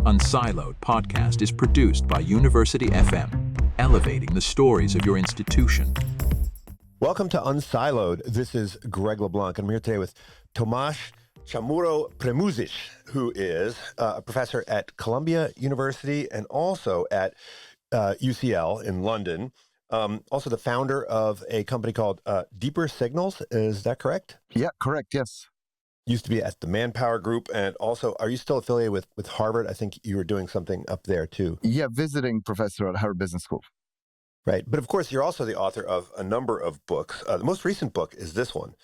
Unsiloed podcast is produced by University FM, elevating the stories of your institution. Welcome to Unsiloed. This is Greg LeBlanc, and I'm here today with Tomas Chamorro-Premuzic, who is a professor at Columbia University and also at UCL in London. Also the founder of a company called Deeper Signals. Is that correct? Yeah, correct. Yes. Used to be at the Manpower Group. And also, are you still affiliated with Harvard? I think you were doing something up there too. Yeah, visiting professor at Harvard Business School. Right. But of course, you're also the author of a number of books. The most recent book is this one,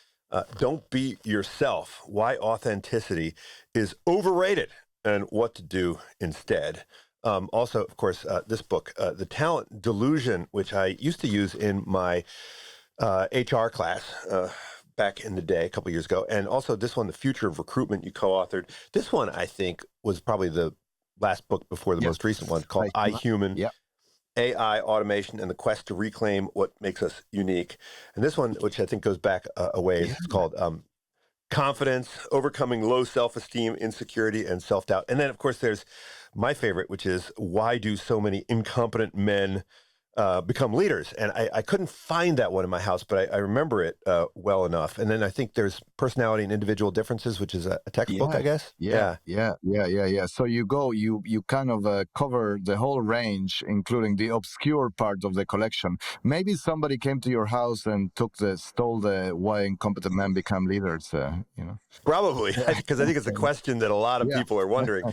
Don't Be Yourself, Why Authenticity Is Overrated and What to Do Instead. Also, of course, this book, The Talent Delusion, which I used to use in my HR class back in the day, a couple years ago. And also this one, The Future of Recruitment, you co-authored. This one, I think, was probably the last book before the most recent one, called I, Human. Yeah. AI, automation, and the quest to reclaim what makes us unique. And this one, which I think goes back a ways, it's called Confidence, Overcoming Low Self-Esteem, Insecurity, and Self-Doubt. And then, of course, there's my favorite, which is Why Do So Many Incompetent Men Become Leaders? And I couldn't find that one in my house, but I remember it well enough. And then I think there's Personality and Individual Differences, which is a textbook, I guess. Yeah. So you kind of cover the whole range, including the obscure part of the collection. Maybe somebody came to your house and stole the Why Incompetent Men Become Leaders, Probably, because I think it's a question that a lot of people are wondering.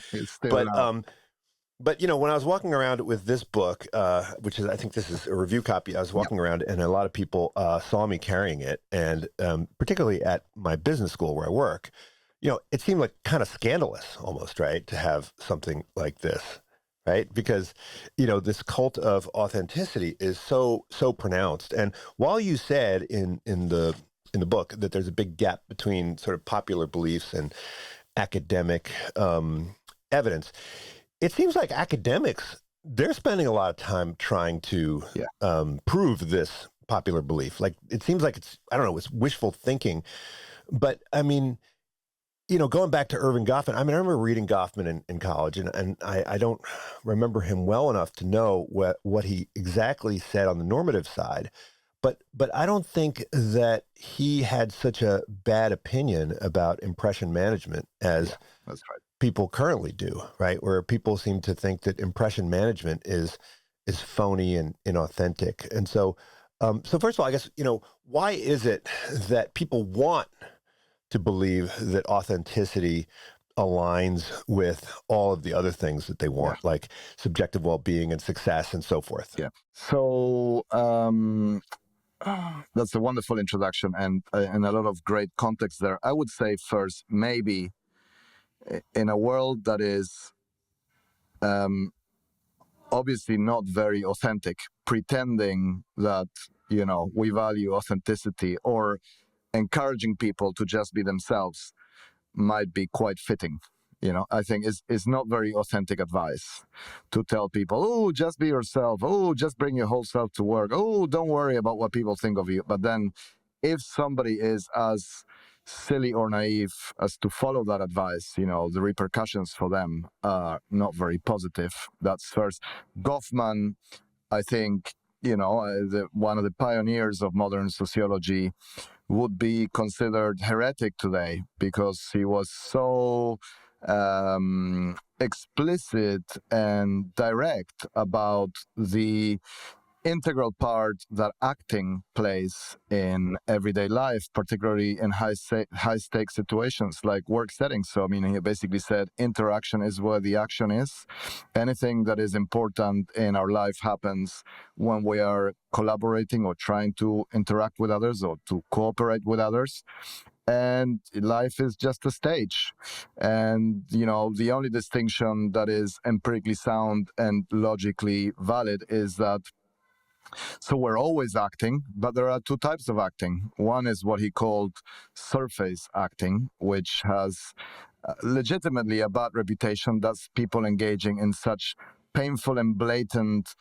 But, when I was walking around with this book, which is, I think this is a review copy, I was walking around and a lot of people saw me carrying it. And particularly at my business school where I work, it seemed like kind of scandalous almost, right, to have something like this, right? Because, this cult of authenticity is so pronounced. And while you said in the book that there's a big gap between sort of popular beliefs and academic evidence, it seems like academics, they're spending a lot of time trying to prove this popular belief. Like, it seems like it's wishful thinking. But, I mean, going back to Erving Goffman, I remember reading Goffman in college, and I don't remember him well enough to know what he exactly said on the normative side. But I don't think that he had such a bad opinion about impression management as that's right. people currently do, right? Where people seem to think that impression management is phony and inauthentic. And so first of all, I guess, why is it that people want to believe that authenticity aligns with all of the other things that they want, like subjective well-being and success and so forth? Yeah. So that's a wonderful introduction and a lot of great context there. I would say first, maybe in a world that is obviously not very authentic, pretending that, we value authenticity or encouraging people to just be themselves might be quite fitting. I think it's not very authentic advice to tell people, oh, just be yourself. Oh, just bring your whole self to work. Oh, don't worry about what people think of you. But then if somebody is as silly or naive as to follow that advice, the repercussions for them are not very positive. That's first. Goffman, I think, one of the pioneers of modern sociology, would be considered heretic today because he was so explicit and direct about the integral part that acting plays in everyday life, particularly in high-stakes situations like work settings. So, he basically said interaction is where the action is. Anything that is important in our life happens when we are collaborating or trying to interact with others or to cooperate with others. And life is just a stage. And, the only distinction that is empirically sound and logically valid is that so we're always acting, but there are two types of acting. One is what he called surface acting, which has legitimately a bad reputation. That's people engaging in such painful and blatant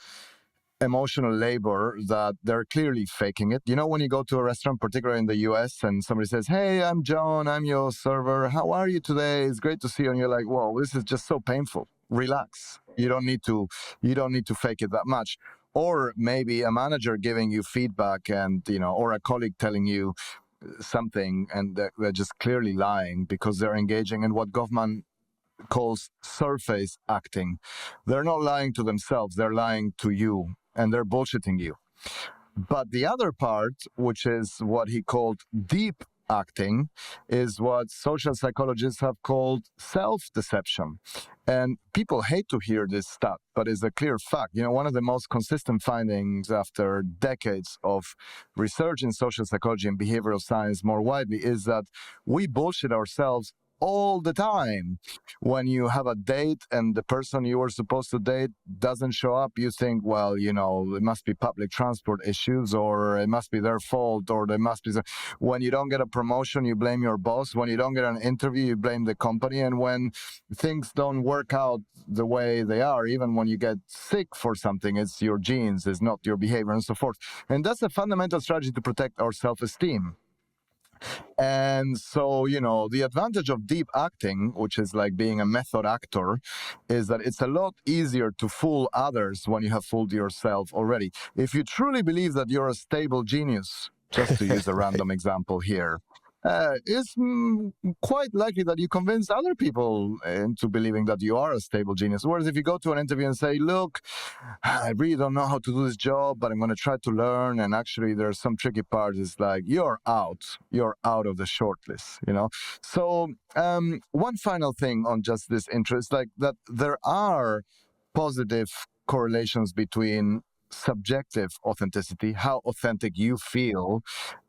emotional labor that they're clearly faking it. When you go to a restaurant, particularly in the US, and somebody says, hey, I'm John, I'm your server. How are you today? It's great to see you. And you're like, whoa, this is just so painful. relax. You don't need to fake it that much. Or maybe a manager giving you feedback, and or a colleague telling you something, and they're just clearly lying because they're engaging in what Goffman calls surface acting. They're not lying to themselves, they're lying to you, and they're bullshitting you. But the other part, which is what he called deep acting, is what social psychologists have called self-deception. And people hate to hear this stat, but it's a clear fact. One of the most consistent findings after decades of research in social psychology and behavioral science more widely is that we bullshit ourselves all the time. When you have a date and the person you were supposed to date doesn't show up, you think, well, it must be public transport issues, or it must be their fault, or there must be... When you don't get a promotion, you blame your boss. When you don't get an interview, you blame the company. And when things don't work out the way they are, even when you get sick for something, it's your genes, it's not your behavior, and so forth. And that's a fundamental strategy to protect our self-esteem. And so, the advantage of deep acting, which is like being a method actor, is that it's a lot easier to fool others when you have fooled yourself already. If you truly believe that you're a stable genius, just to use a random example here, it's quite likely that you convince other people into believing that you are a stable genius. Whereas if you go to an interview and say, look, I really don't know how to do this job, but I'm going to try to learn, and actually there's some tricky parts, it's like, you're out of the shortlist, So one final thing on just this interest, like that there are positive correlations between subjective authenticity, how authentic you feel,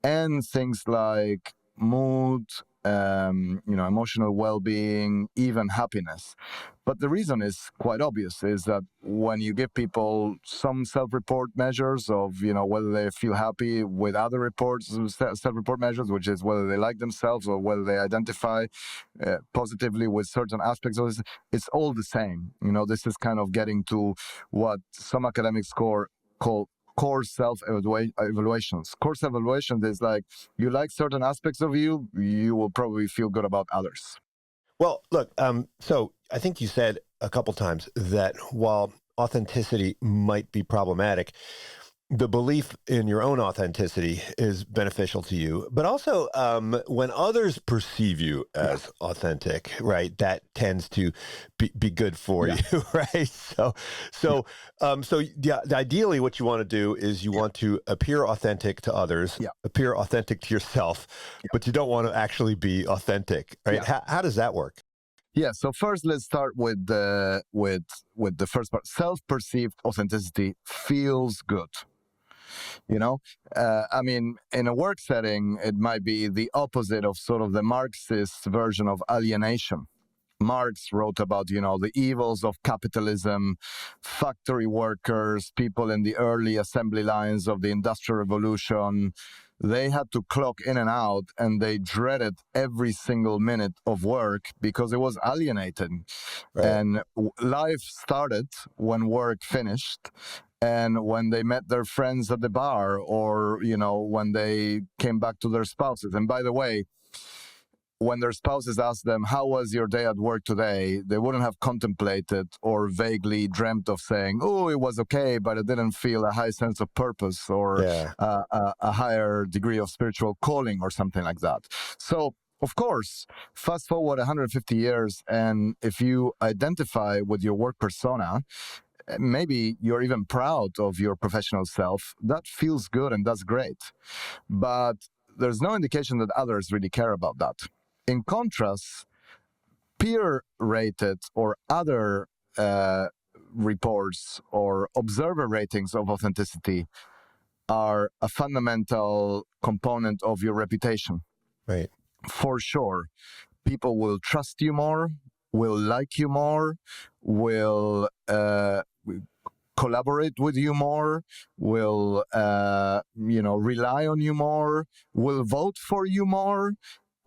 and things like mood, emotional well-being, even happiness. But the reason is quite obvious, is that when you give people some self-report measures of, whether they feel happy with other reports, self-report measures, which is whether they like themselves or whether they identify positively with certain aspects of this, it's all the same. This is kind of getting to what some academics call core self-evaluations. Core self-evaluations is like, you like certain aspects of you, you will probably feel good about others. Well, look, so I think you said a couple times that while authenticity might be problematic, the belief in your own authenticity is beneficial to you, but also when others perceive you as authentic, right, that tends to be good for you, right? So ideally what you want to do is you want to appear authentic to others, appear authentic to yourself, but you don't want to actually be authentic, right? How does that work? Yeah. So first, let's start with the first part. Self-perceived authenticity feels good. In a work setting, it might be the opposite of sort of the Marxist version of alienation. Marx wrote about, the evils of capitalism, factory workers, people in the early assembly lines of the Industrial Revolution. They had to clock in and out, and they dreaded every single minute of work because it was alienating. Right. And life started when work finished, and when they met their friends at the bar, or, when they came back to their spouses. And by the way, when their spouses asked them, how was your day at work today? They wouldn't have contemplated or vaguely dreamt of saying, oh, it was okay, but I didn't feel a high sense of purpose or a higher degree of spiritual calling or something like that. So, of course, fast forward 150 years, and if you identify with your work persona, maybe you're even proud of your professional self, that feels good and that's great. But there's no indication that others really care about that. In contrast, peer-rated or other reports or observer ratings of authenticity are a fundamental component of your reputation. Right. For sure. People will trust you more, will like you more, will collaborate with you more, will rely on you more, will vote for you more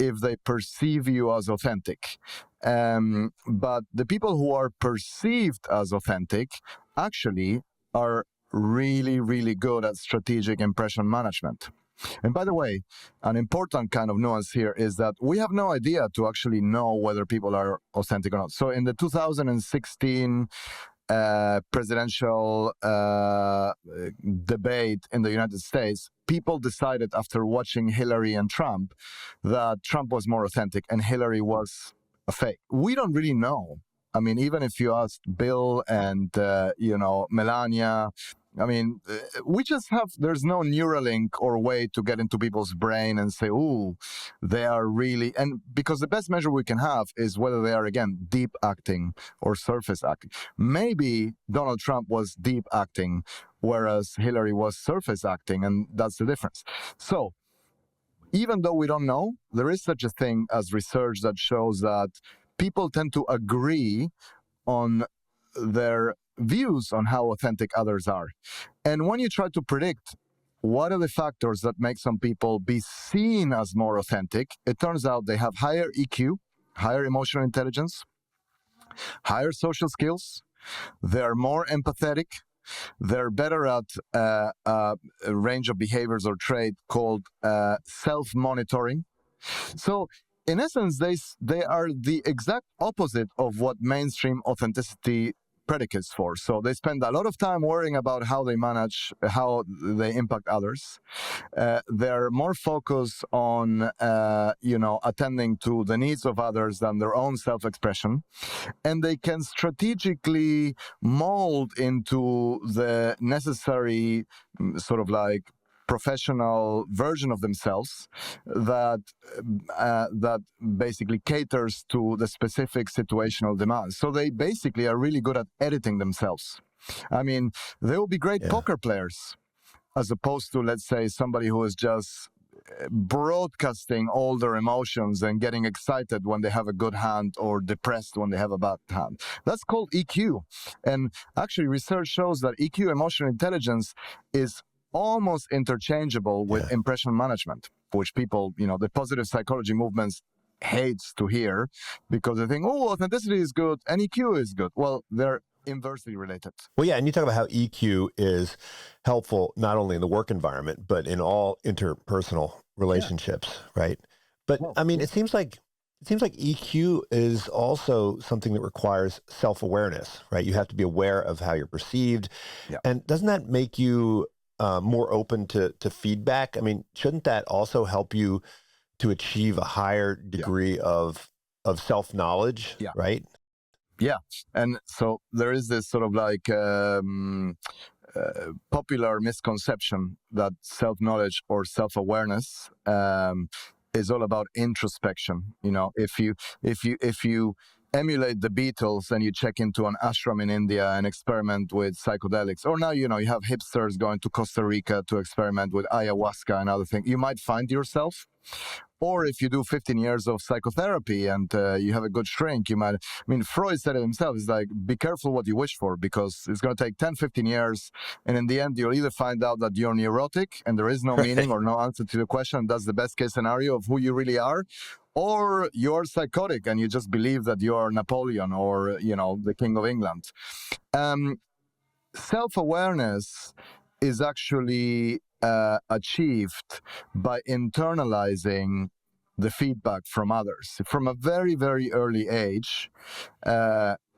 if they perceive you as authentic. But the people who are perceived as authentic actually are really, really good at strategic impression management. And by the way, an important kind of nuance here is that we have no idea to actually know whether people are authentic or not. So in the 2016 presidential debate in the United States, people decided after watching Hillary and Trump that Trump was more authentic and Hillary was a fake. We don't really know. I mean, even if you ask Bill and, Melania, I mean, we just have, there's no Neuralink or way to get into people's brain and say, ooh, they are really, and because the best measure we can have is whether they are, again, deep acting or surface acting. Maybe Donald Trump was deep acting, whereas Hillary was surface acting, and that's the difference. So, even though we don't know, there is such a thing as research that shows that people tend to agree on their views on how authentic others are. And when you try to predict what are the factors that make some people be seen as more authentic, it turns out they have higher EQ, higher emotional intelligence, higher social skills, they're more empathetic, they're better at a range of behaviors or trait called self-monitoring. So in essence, they are the exact opposite of what mainstream authenticity predicates for. So they spend a lot of time worrying about how they manage, how they impact others. They're more focused on, attending to the needs of others than their own self-expression. And they can strategically mold into the necessary sort of like professional version of themselves that basically caters to the specific situational demands. So they basically are really good at editing themselves. I mean, they will be great poker players, as opposed to, let's say, somebody who is just broadcasting all their emotions and getting excited when they have a good hand or depressed when they have a bad hand. That's called EQ. And actually, research shows that EQ, emotional intelligence, is almost interchangeable with impression management, which people, the positive psychology movements hates to hear because they think, oh, authenticity is good and EQ is good. Well, they're inversely related. Well, yeah, and you talk about how EQ is helpful not only in the work environment, but in all interpersonal relationships, right? But I mean, it seems like EQ is also something that requires self-awareness, right? You have to be aware of how you're perceived. Yeah. And doesn't that make you more open to feedback? I mean, shouldn't that also help you to achieve a higher degree of self-knowledge, right? Yeah. And so there is this sort of like popular misconception that self-knowledge or self-awareness is all about introspection. If you emulate the Beatles and you check into an ashram in India and experiment with psychedelics, or now you have hipsters going to Costa Rica to experiment with ayahuasca and other things, you might find yourself. Or if you do 15 years of psychotherapy and you have a good shrink, you might, Freud said it himself, it's like, be careful what you wish for, because it's going to take 10, 15 years. And in the end, you'll either find out that you're neurotic and there is no meaning or no answer to the question. That's the best case scenario of who you really are. Or you're psychotic and you just believe that you're Napoleon or, the King of England. Self-awareness is actually achieved by internalizing the feedback from others. From a very, very early age,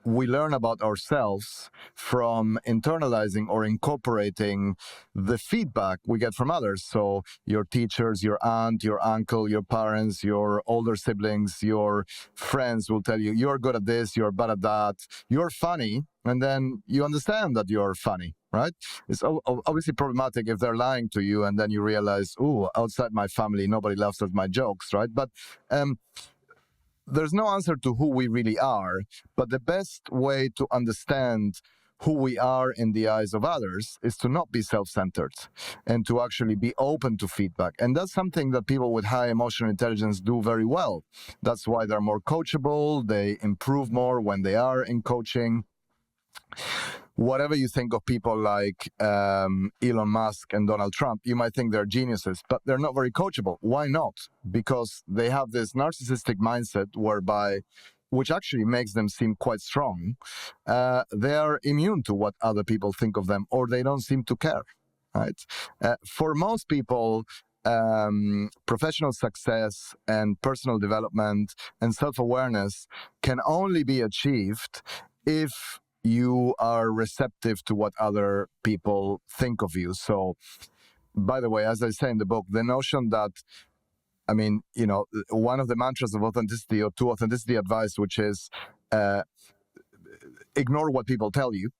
we learn about ourselves from internalizing or incorporating the feedback we get from others. So your teachers, your aunt, your uncle, your parents, your older siblings, your friends will tell you, you're good at this, you're bad at that, you're funny, and then you understand that you're funny, right? It's obviously problematic if they're lying to you and then you realize, oh, outside my family, nobody laughs at my jokes, right? But there's no answer to who we really are, but the best way to understand who we are in the eyes of others is to not be self-centered and to actually be open to feedback. And that's something that people with high emotional intelligence do very well. That's why they're more coachable, they improve more when they are in coaching. Whatever you think of people like Elon Musk and Donald Trump, you might think they're geniuses, but they're not very coachable. Why not? Because they have this narcissistic mindset which actually makes them seem quite strong. They are immune to what other people think of them, or they don't seem to care, right? For most people, professional success and personal development and self-awareness can only be achieved if you are receptive to what other people think of you. So, by the way, as I say in the book, the notion that, I mean, one of the mantras of authenticity, or to authenticity advice, which is ignore what people tell you.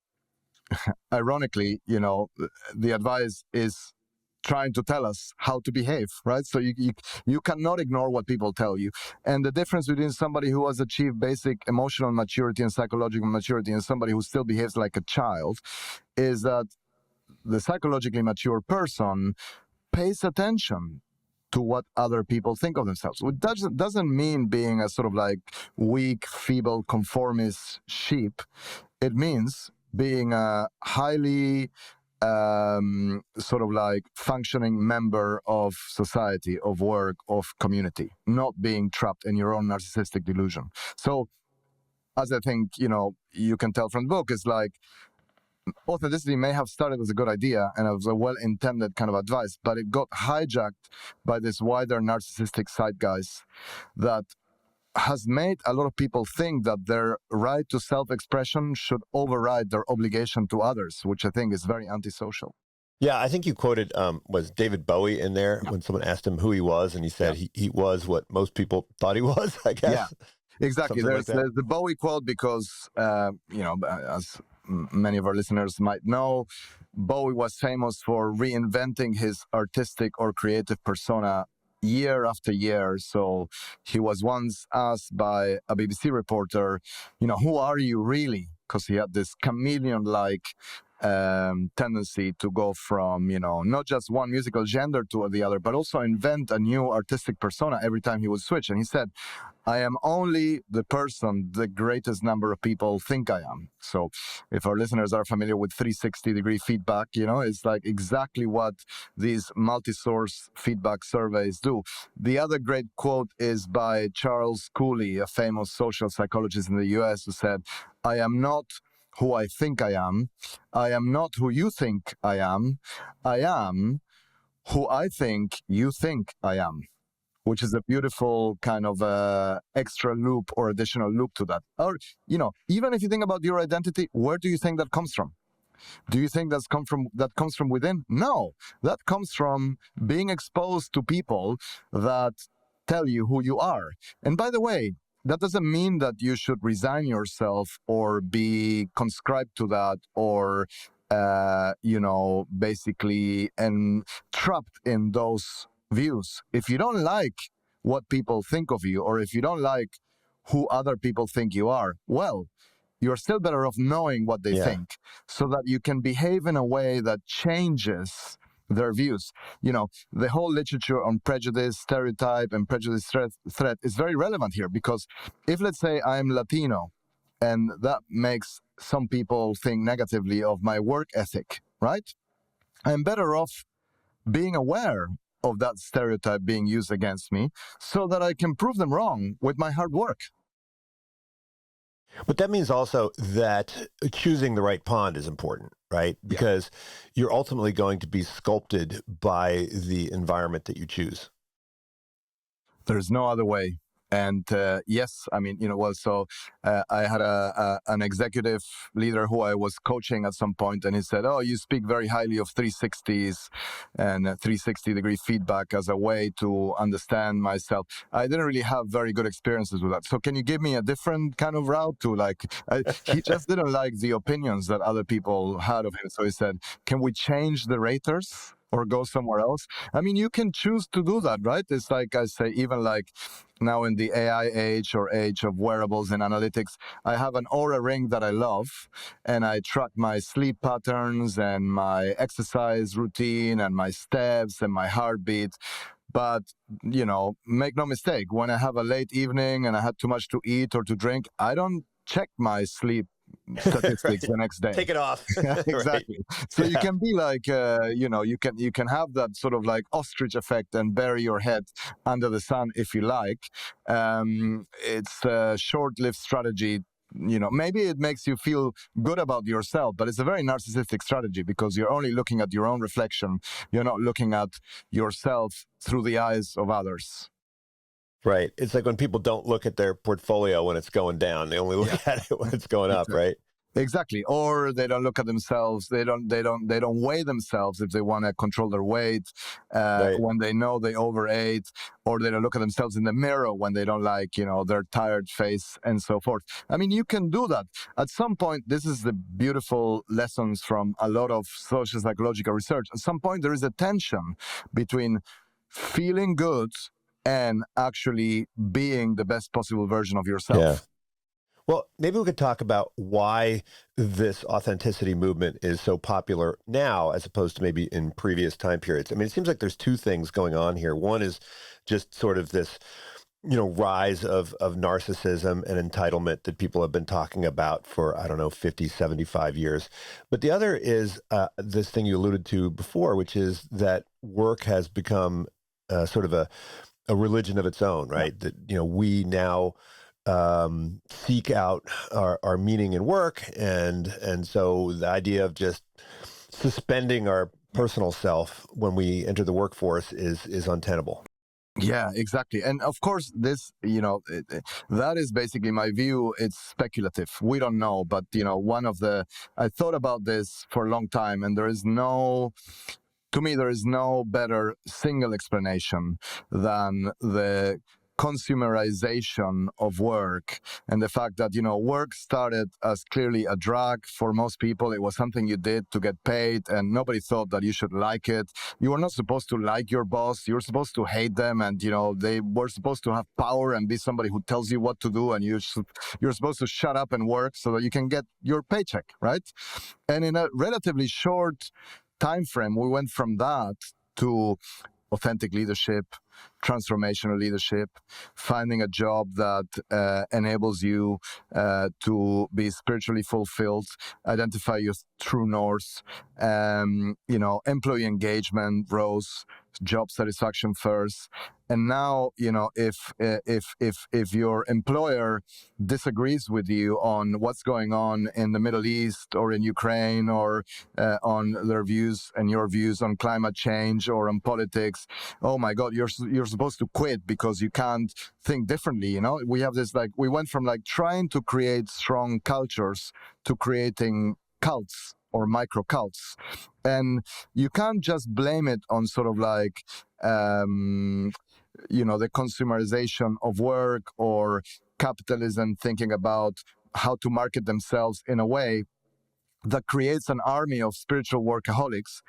Ironically, the advice is trying to tell us how to behave, right? So you cannot ignore what people tell you. And the difference between somebody who has achieved basic emotional maturity and psychological maturity and somebody who still behaves like a child is that the psychologically mature person pays attention to what other people think of themselves. Which doesn't mean being a sort of like weak, feeble, conformist sheep. It means being a highly sort of like functioning member of society, of work, of community, not being trapped in your own narcissistic delusion. So, as I think, you can tell from the book, is like authenticity may have started as a good idea and as a well-intended kind of advice, but it got hijacked by this wider narcissistic zeitgeist that has made a lot of people think that their right to self-expression should override their obligation to others, which I think is very antisocial. Yeah, I think you quoted, was David Bowie in there when someone asked him who he was, and he said he was what most people thought he was, I guess. Yeah, exactly. There's the Bowie quote because, as many of our listeners might know, Bowie was famous for reinventing his artistic or creative persona year after year. So he was once asked by a BBC reporter, who are you really? Because he had this chameleon-like tendency to go from, not just one musical genre to the other, but also invent a new artistic persona every time he would switch. And he said, I am only the person the greatest number of people think I am. So if our listeners are familiar with 360-degree feedback, it's like exactly what these multi-source feedback surveys do. The other great quote is by Charles Cooley, a famous social psychologist in the US, who said, I am not who I think I am not who you think I am who I think you think I am, which is a beautiful kind of extra loop or additional loop to that. Or, even if you think about your identity, where do you think that comes from? Do you think that comes from within? No, that comes from being exposed to people that tell you who you are. And by the way, that doesn't mean that you should resign yourself or be conscribed to that or, basically trapped in those views. If you don't like what people think of you, or if you don't like who other people think you are, well, you're still better off knowing what they think so that you can behave in a way that changes their views. The whole literature on prejudice, stereotype, and prejudice threat is very relevant here, because if, let's say, I'm Latino, and that makes some people think negatively of my work ethic, right? I'm better off being aware of that stereotype being used against me so that I can prove them wrong with my hard work. But that means also that choosing the right pond is important, right? Because you're ultimately going to be sculpted by the environment that you choose. There's no other way. And yes, I mean, I had an executive leader who I was coaching at some point, and he said, oh, you speak very highly of 360s and 360-degree feedback as a way to understand myself. I didn't really have very good experiences with that. So can you give me a different kind of route to he just didn't like the opinions that other people had of him. So he said, can we change the raters or go somewhere else? I mean, you can choose to do that, right? It's like I say, even like now in the AI age or age of wearables and analytics, I have an Aura ring that I love, and I track my sleep patterns and my exercise routine and my steps and my heartbeat. But, make no mistake, when I have a late evening and I had too much to eat or to drink, I don't check my sleep statistics the next day. Take it off. Exactly. Right. So you can be like, you can have that sort of like ostrich effect and bury your head under the sun if you like. It's a short-lived strategy maybe it makes you feel good about yourself, but it's a very narcissistic strategy because you're only looking at your own reflection. You're not looking at yourself through the eyes of others. Right. It's like when people don't look at their portfolio when it's going down, they only look at it when it's going up, right? Exactly. Or they don't look at themselves. They don't weigh themselves if they want to control their weight when they know they overate, or they don't look at themselves in the mirror when they don't like, their tired face and so forth. I mean, you can do that. At some point, this is the beautiful lessons from a lot of social psychological research. At some point, there is a tension between feeling good and actually being the best possible version of yourself. Yeah. Well, maybe we could talk about why this authenticity movement is so popular now as opposed to maybe in previous time periods. I mean, it seems like there's two things going on here. One is just sort of this, rise of narcissism and entitlement that people have been talking about for, 50, 75 years. But the other is this thing you alluded to before, which is that work has become sort of a religion of its own, right? That, we now seek out our meaning in work. And so the idea of just suspending our personal self when we enter the workforce is untenable. Yeah, exactly. And of course, this, that is basically my view. It's speculative. We don't know. But, I thought about this for a long time, and to me, there is no better single explanation than the consumerization of work and the fact that, work started as clearly a drag for most people. It was something you did to get paid, and nobody thought that you should like it. You were not supposed to like your boss. You were supposed to hate them, and, they were supposed to have power and be somebody who tells you what to do, and you're supposed to shut up and work so that you can get your paycheck, right? And in a relatively short time frame, we went from that to authentic leadership, transformational leadership, finding a job that enables you to be spiritually fulfilled, identify your true north, employee engagement rose, job satisfaction first. And now, if your employer disagrees with you on what's going on in the Middle East or in Ukraine, or on their views and your views on climate change or on politics, oh my God, you're supposed to quit because you can't think differently. We have this, we went from trying to create strong cultures to creating cults or micro cults. And you can't just blame it on sort of the consumerization of work or capitalism thinking about how to market themselves in a way that creates an army of spiritual workaholics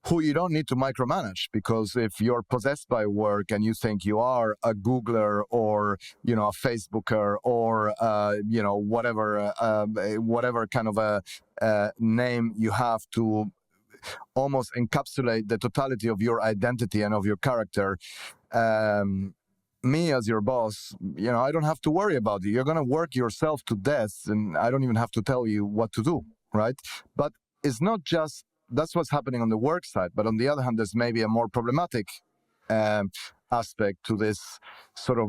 who you don't need to micromanage, because if you're possessed by work and you think you are a Googler or, a Facebooker or, whatever kind of a name you have to almost encapsulate the totality of your identity and of your character, me as your boss, I don't have to worry about you. You're going to work yourself to death, and I don't even have to tell you what to do, right? But it's not just, that's what's happening on the work side. But on the other hand, there's maybe a more problematic aspect to this sort of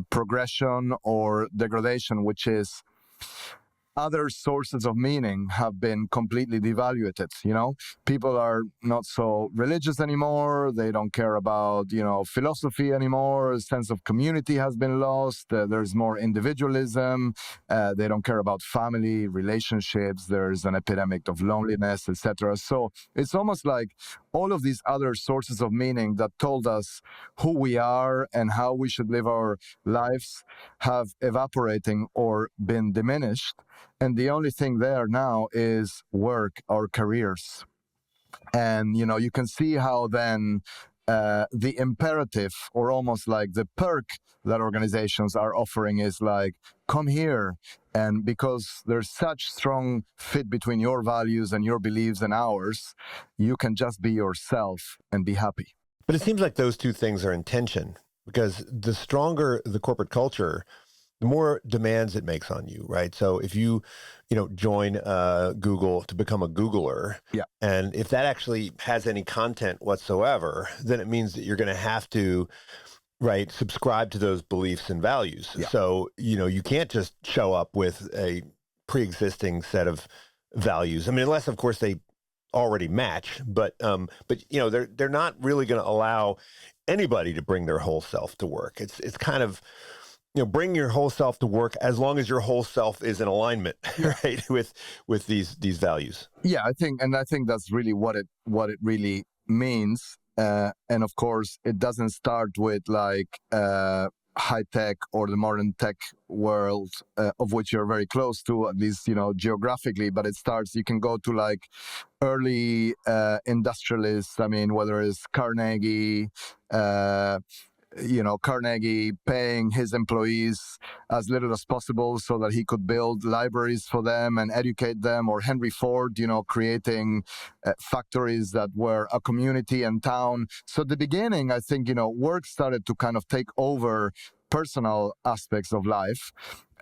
progression or degradation, which is other sources of meaning have been completely devaluated. People are not so religious anymore. They don't care about, philosophy anymore. A sense of community has been lost. There's more individualism. They don't care about family, relationships. There's an epidemic of loneliness, etc. So it's almost like all of these other sources of meaning that told us who we are and how we should live our lives have evaporating or been diminished. And the only thing there now is work or careers. And, you can see how then the imperative, or almost like the perk that organizations are offering, is come here. And because there's such strong fit between your values and your beliefs and ours, you can just be yourself and be happy. But it seems like those two things are in tension, because the stronger the corporate culture, the more demands it makes on you, right? So if you, join Google to become a Googler, and if that actually has any content whatsoever, then it means that you're going to have to right, subscribe to those beliefs and values. Yeah. So, you can't just show up with a pre-existing set of values. I mean, unless of course they already match, but they're not really going to allow anybody to bring their whole self to work. It's kind of, bring your whole self to work as long as your whole self is in alignment, right, with these values. Yeah, I think that's really what it really means. And of course, it doesn't start with like high tech or the modern tech world, of which you're very close to, at least geographically. But it starts. You can go to like early industrialists. I mean, whether it's Carnegie. Carnegie paying his employees as little as possible so that he could build libraries for them and educate them, or Henry Ford, creating factories that were a community and town. So at the beginning, I think, work started to kind of take over personal aspects of life.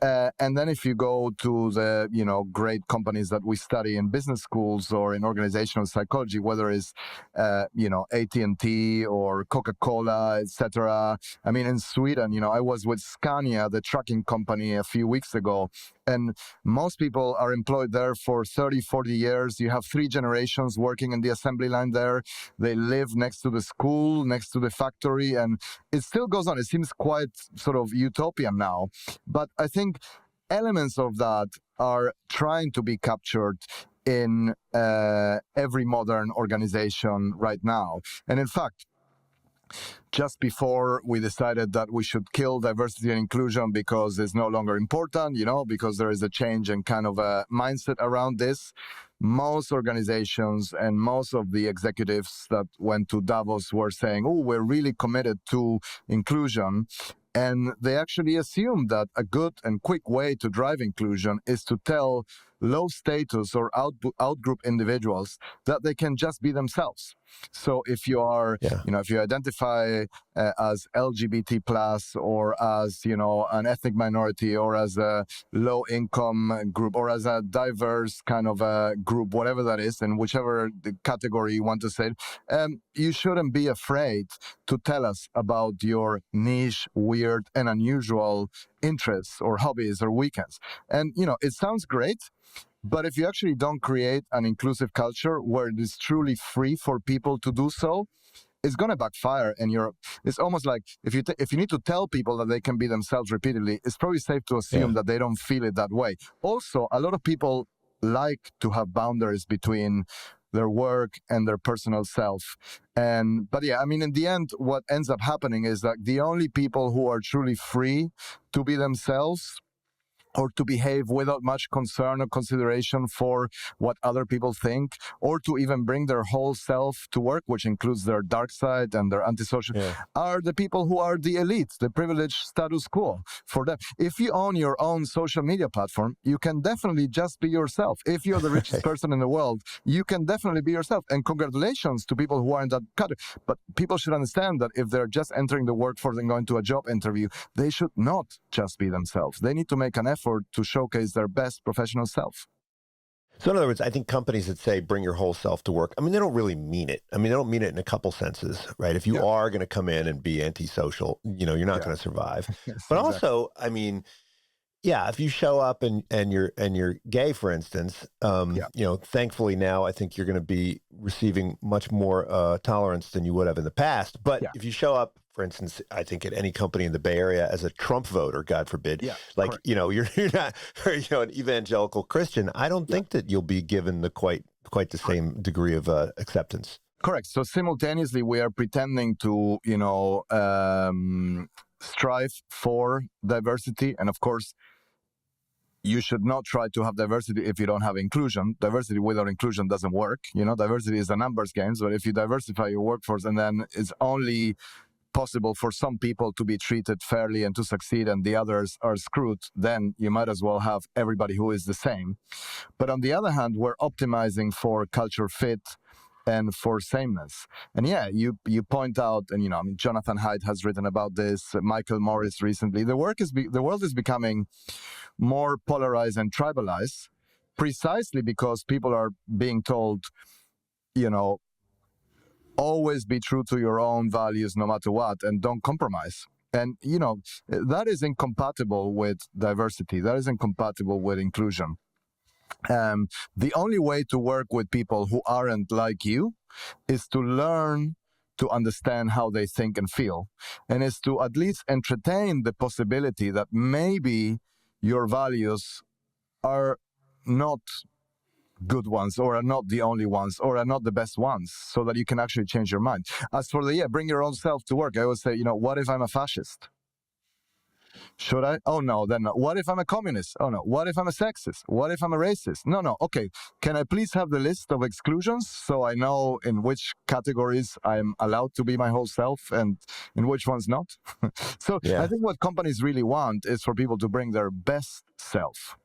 And then if you go to the, great companies that we study in business schools or in organizational psychology, whether it's, AT&T or Coca-Cola, etc. I mean, in Sweden, I was with Scania, the trucking company, a few weeks ago, and most people are employed there for 30, 40 years. You have 3 generations working in the assembly line there. They live next to the school, next to the factory, and it still goes on. It seems quite sort of utopian now. But I think elements of that are trying to be captured in every modern organization right now. And in fact, just before we decided that we should kill diversity and inclusion because it's no longer important, because there is a change in kind of a mindset around this, most organizations and most of the executives that went to Davos were saying, oh, we're really committed to inclusion. And they actually assume that a good and quick way to drive inclusion is to tell low status or out-group individuals that they can just be themselves. So if you are, if you identify as LGBT plus, or as, an ethnic minority, or as a low income group, or as a diverse kind of a group, whatever that is, in whichever category you want to say, you shouldn't be afraid to tell us about your niche, weird and unusual interests or hobbies or weekends. And, it sounds great. But if you actually don't create an inclusive culture where it is truly free for people to do so, it's going to backfire. And it's almost like if you need to tell people that they can be themselves repeatedly, it's probably safe to assume that they don't feel it that way. Also, a lot of people like to have boundaries between their work and their personal self. But yeah, I mean, in the end, what ends up happening is that the only people who are truly free to be themselves, or to behave without much concern or consideration for what other people think, or to even bring their whole self to work, which includes their dark side and their antisocial, are the people who are the elite, the privileged status quo for them. If you own your own social media platform, you can definitely just be yourself. If you're the richest person in the world, you can definitely be yourself. And congratulations to people who are in that category. But people should understand that if they're just entering the workforce and going to a job interview, they should not just be themselves. They need to make an effort to showcase their best professional self. So in other words, I think companies that say bring your whole self to work, I mean, they don't really mean it. I mean, they don't mean it in a couple senses, right? If you are going to come in and be antisocial, you're not going to survive. But also, I mean, if you show up and you're gay, for instance, thankfully now I think you're going to be receiving much more tolerance than you would have in the past. But if you show up, for instance, I think at any company in the Bay Area as a Trump voter, God forbid, you're not, an evangelical Christian, I don't think that you'll be given the quite the same degree of acceptance. Correct. So simultaneously, we are pretending to, strive for diversity, and of course, you should not try to have diversity if you don't have inclusion. Diversity without inclusion doesn't work. Diversity is a numbers game. But if you diversify your workforce, and then it's only possible for some people to be treated fairly and to succeed, and the others are screwed, then you might as well have everybody who is the same. But on the other hand, we're optimizing for culture fit and for sameness. And you point out, and Jonathan Haidt has written about this, Michael Morris recently. The world is becoming more polarized and tribalized, precisely because people are being told, always be true to your own values no matter what, and don't compromise. And, that is incompatible with diversity. That is incompatible with inclusion. The only way to work with people who aren't like you is to learn to understand how they think and feel, and is to at least entertain the possibility that maybe your values are not good ones, or are not the only ones, or are not the best ones, so that you can actually change your mind. As for bring your own self to work, I always say, what if I'm a fascist? Should I? Oh, no, then no. What if I'm a communist? Oh, no. What if I'm a sexist? What if I'm a racist? No. Okay. Can I please have the list of exclusions so I know in which categories I'm allowed to be my whole self and in which ones not? So I think what companies really want is for people to bring their best self.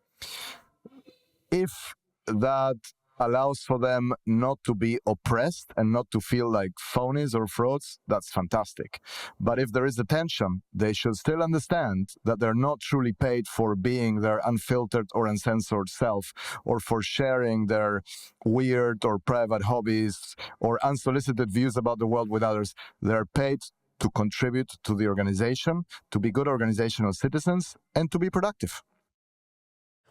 If that allows for them not to be oppressed and not to feel like phonies or frauds, that's fantastic. But if there is a tension, they should still understand that they're not truly paid for being their unfiltered or uncensored self, or for sharing their weird or private hobbies or unsolicited views about the world with others. They're paid to contribute to the organization, to be good organizational citizens, and to be productive.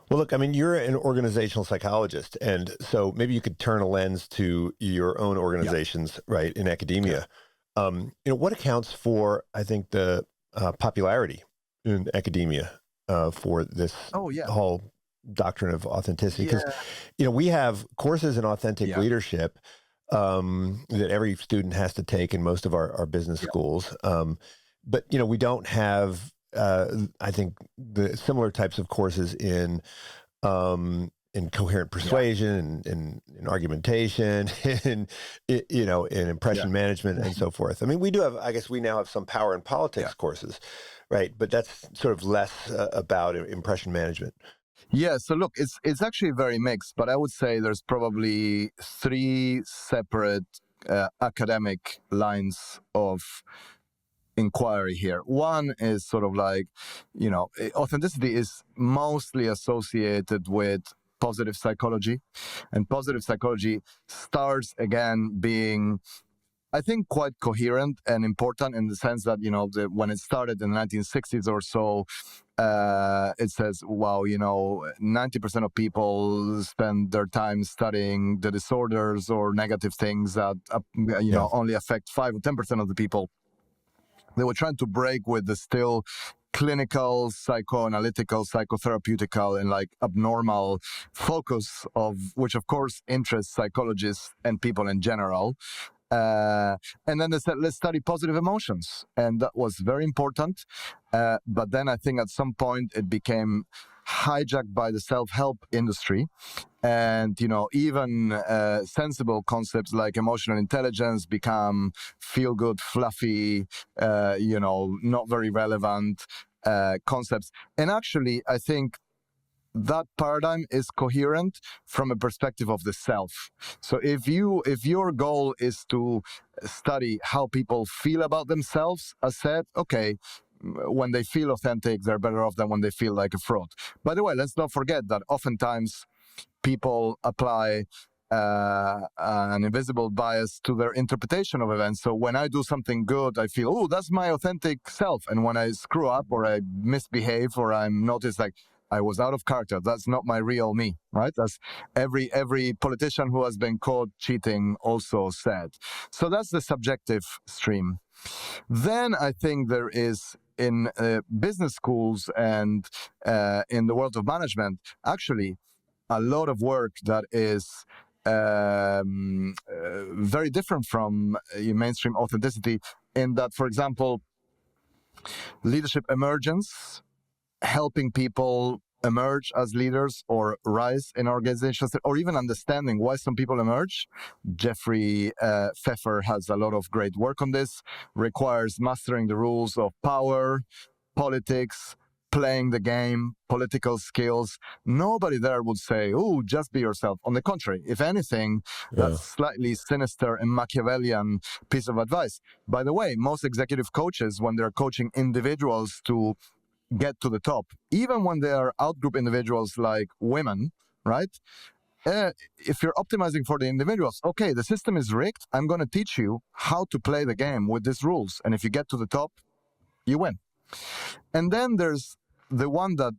Well, look, I mean, you're an organizational psychologist, and so maybe you could turn a lens to your own organizations, right, in academia. What accounts for, I think, the popularity in academia for this whole doctrine of authenticity? Because, we have courses in authentic leadership that every student has to take in most of our business schools. But, we don't have I think the similar types of courses in coherent persuasion and in argumentation, in impression management and so forth. I mean, we do have, I guess we now have some power and politics courses, right? But that's sort of less about impression management. Yeah, so look, it's actually very mixed, but I would say there's probably 3 separate academic lines of inquiry here. One is sort of like, authenticity is mostly associated with positive psychology, and positive psychology starts again being, I think, quite coherent and important in the sense that, when it started in the 1960s or so, it says, wow, 90% of people spend their time studying the disorders or negative things that, only affect 5 or 10% of the people. They were trying to break with the still clinical, psychoanalytical, psychotherapeutical, and like abnormal focus of which, of course, interests psychologists and people in general. And then they said, let's study positive emotions. And that was very important. But then I think at some point it became hijacked by the self-help industry. And, even sensible concepts like emotional intelligence become feel-good, fluffy, not very relevant concepts. And actually, I think that paradigm is coherent from a perspective of the self. So if your goal is to study how people feel about themselves, I said, okay, when they feel authentic, they're better off than when they feel like a fraud. By the way, let's not forget that oftentimes people apply an invisible bias to their interpretation of events. So when I do something good, I feel, oh, that's my authentic self. And when I screw up or I misbehave or I'm noticed like I was out of character, that's not my real me, right? That's every politician who has been caught cheating also said. So that's the subjective stream. Then I think there is in business schools and in the world of management, actually, a lot of work that is very different from mainstream authenticity in that, for example, leadership emergence, helping people emerge as leaders or rise in organizations, or even understanding why some people emerge. Jeffrey Pfeffer has a lot of great work on this, requires mastering the rules of power, politics, playing the game, political skills. Nobody there would say, oh, just be yourself. On the contrary, if anything, that's slightly sinister and Machiavellian piece of advice. By the way, most executive coaches, when they're coaching individuals to get to the top, even when they are outgroup individuals like women, right? if you're optimizing for the individuals, okay, the system is rigged. I'm going to teach you how to play the game with these rules. And if you get to the top, you win. And then there's the one that,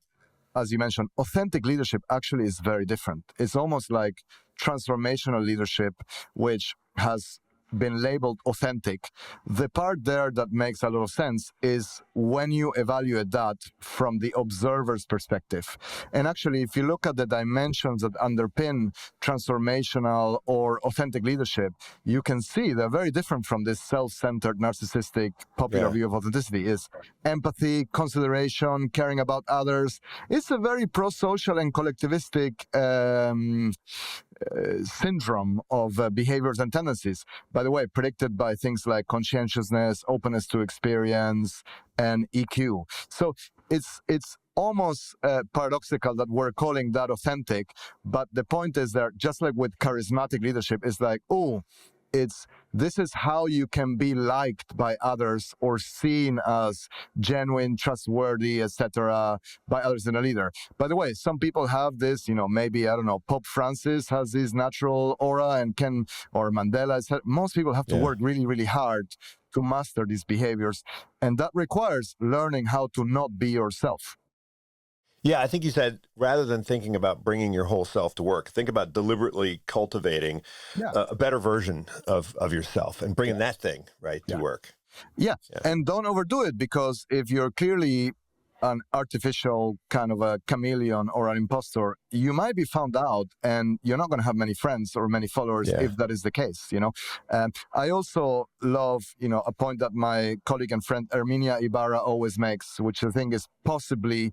as you mentioned, authentic leadership actually is very different. It's almost like transformational leadership, which has been labeled authentic. The part there that makes a lot of sense is when you evaluate that from the observer's perspective. And actually, if you look at the dimensions that underpin transformational or authentic leadership, you can see they're very different from this self-centered, narcissistic, popular view of authenticity. Is empathy, consideration, caring about others. It's a very pro-social and collectivistic syndrome of behaviors and tendencies, by the way, predicted by things like conscientiousness, openness to experience, and EQ. So it's almost paradoxical that we're calling that authentic, but the point is that just like with charismatic leadership, it's like, this is how you can be liked by others or seen as genuine, trustworthy, etc. by others in a leader. By the way, some people have this, maybe, I don't know, Pope Francis has this natural aura or Mandela. Most people have to work really, really hard to master these behaviors. And that requires learning how to not be yourself. Yeah, I think you said rather than thinking about bringing your whole self to work, think about deliberately cultivating a better version of yourself and bringing that thing to work. Yeah, and don't overdo it, because if you're clearly an artificial kind of a chameleon or an imposter, you might be found out and you're not going to have many friends or many followers if that is the case, I also love, a point that my colleague and friend Erminia Ibarra always makes, which I think is possibly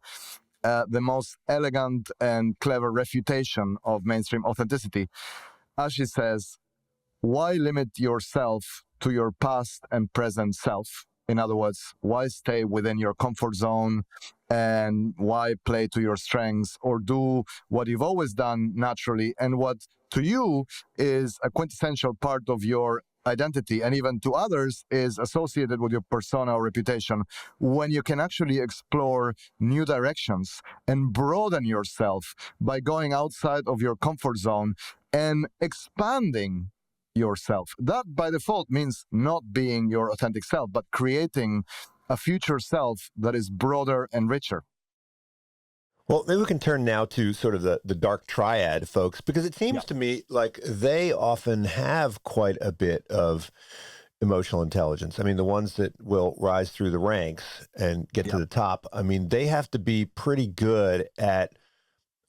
the most elegant and clever refutation of mainstream authenticity. As she says, why limit yourself to your past and present self? In other words, why stay within your comfort zone, and why play to your strengths or do what you've always done naturally and what to you is a quintessential part of your identity, and even to others is associated with your persona or reputation, when you can actually explore new directions and broaden yourself by going outside of your comfort zone and expanding yourself. That by default means not being your authentic self, but creating a future self that is broader and richer. Well, maybe we can turn now to sort of the dark triad folks, because it seems to me like they often have quite a bit of emotional intelligence. I mean, the ones that will rise through the ranks and get to the top, I mean, they have to be pretty good at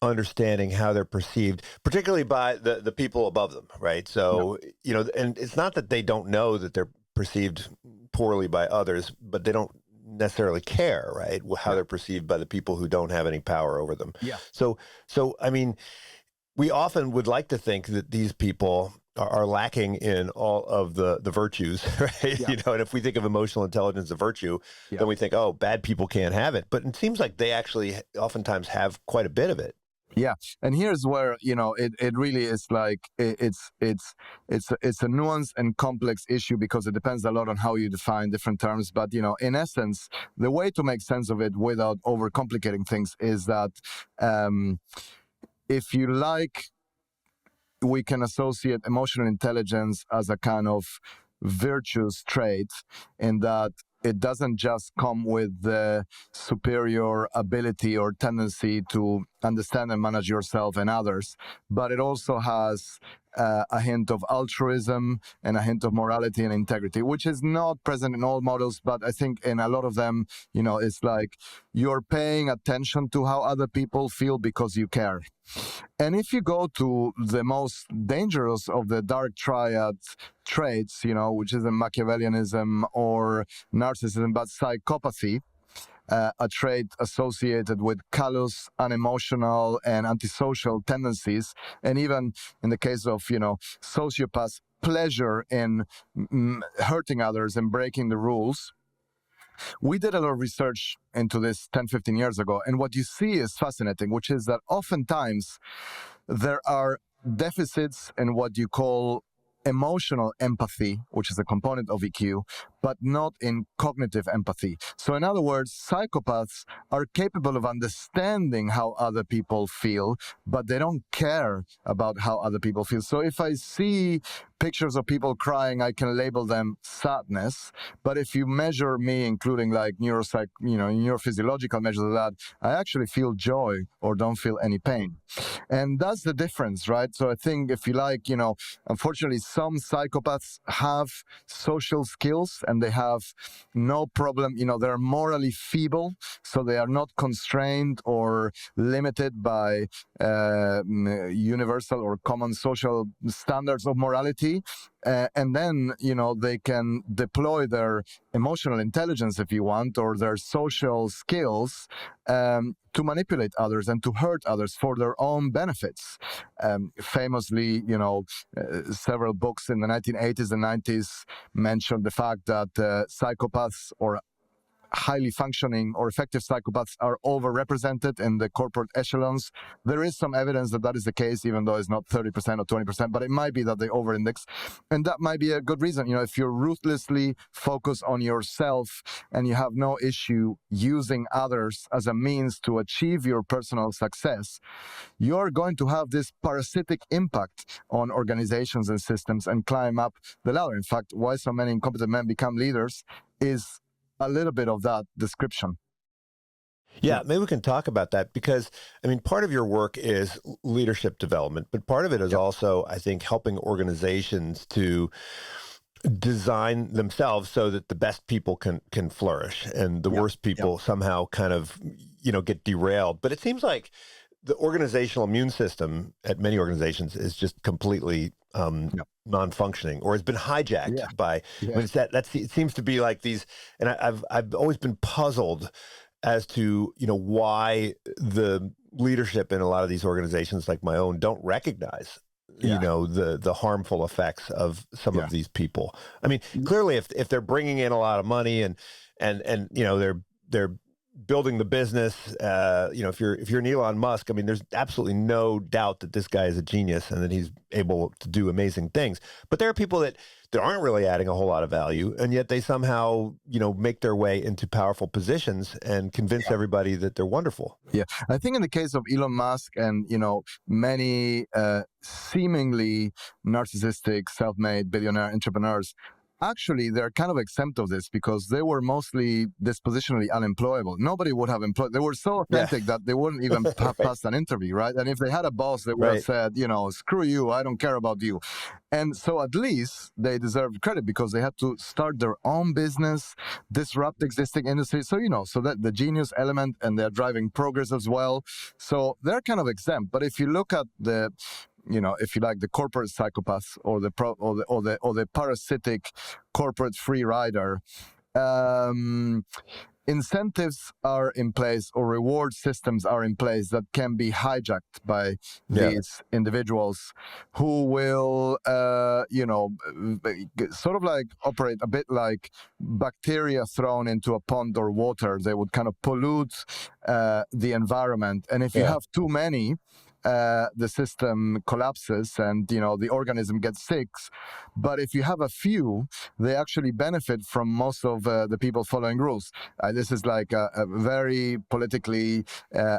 understanding how they're perceived, particularly by the people above them, right? So, and it's not that they don't know that they're perceived poorly by others, but they don't necessarily care, right? How they're perceived by the people who don't have any power over them. Yeah. So I mean, we often would like to think that these people are lacking in all of the virtues, right? Yeah. And if we think of emotional intelligence as a virtue, then we think, oh, bad people can't have it. But it seems like they actually oftentimes have quite a bit of it. Yeah, and here's where it really is like it's a nuanced and complex issue, because it depends a lot on how you define different terms. But in essence, the way to make sense of it without overcomplicating things is that if you like, we can associate emotional intelligence as a kind of virtuous trait, in that it doesn't just come with the superior ability or tendency to understand and manage yourself and others, but it also has a hint of altruism and a hint of morality and integrity, which is not present in all models, but I think in a lot of them, it's like you're paying attention to how other people feel because you care. And if you go to the most dangerous of the dark triad traits, which is Machiavellianism or narcissism, but psychopathy, a trait associated with callous, unemotional, and antisocial tendencies, and even in the case of, sociopaths, pleasure in hurting others and breaking the rules. We did a lot of research into this 10, 15 years ago, and what you see is fascinating, which is that oftentimes there are deficits in what you call emotional empathy, which is a component of EQ, but not in cognitive empathy. So in other words, psychopaths are capable of understanding how other people feel, but they don't care about how other people feel. So if I see pictures of people crying, I can label them sadness. But if you measure me, including like neurophysiological measures of that, I actually feel joy or don't feel any pain. And that's the difference, right? So I think if you like, unfortunately, some psychopaths have social skills and they have no problem, they're morally feeble, so they are not constrained or limited by universal or common social standards of morality. And then, they can deploy their emotional intelligence, if you want, or their social skills to manipulate others and to hurt others for their own benefits. Famously, several books in the 1980s and 90s mentioned the fact that psychopaths or highly functioning or effective psychopaths are overrepresented in the corporate echelons. There is some evidence that that is the case, even though it's not 30% or 20%, but it might be that they over-index. And that might be a good reason. If you're ruthlessly focused on yourself and you have no issue using others as a means to achieve your personal success, you're going to have this parasitic impact on organizations and systems and climb up the ladder. In fact, why so many incompetent men become leaders is a little bit of that description. Yeah, maybe we can talk about that because, part of your work is leadership development, but part of it is also, I think, helping organizations to design themselves so that the best people can flourish and the worst people somehow kind of, get derailed. But it seems like the organizational immune system at many organizations is just completely non-functioning, or has been hijacked by. It seems to be like these, and I've always been puzzled as to why the leadership in a lot of these organizations, like my own, don't recognize the harmful effects of some of these people. Clearly, if they're bringing in a lot of money and they're building the business, if you're an Elon Musk, there's absolutely no doubt that this guy is a genius and that he's able to do amazing things. But there are people that aren't really adding a whole lot of value, and yet they somehow, make their way into powerful positions and convince everybody that they're wonderful. Yeah, I think in the case of Elon Musk and, many seemingly narcissistic, self-made billionaire entrepreneurs, actually, they're kind of exempt of this because they were mostly dispositionally unemployable. Nobody would have employed. They were so authentic that they wouldn't even have passed an interview, right? And if they had a boss, they would have said, screw you, I don't care about you. And so at least they deserve credit because they had to start their own business, disrupt existing industries. So, so that the genius element, and they're driving progress as well. So they're kind of exempt. But if you look at the if you like, the corporate psychopaths or the parasitic corporate free rider, incentives are in place or reward systems are in place that can be hijacked by these individuals who will, sort of like operate a bit like bacteria thrown into a pond or water. They would kind of pollute the environment. And if you have too many, the system collapses and, the organism gets sick. But if you have a few, they actually benefit from most of the people following rules. This is like a very politically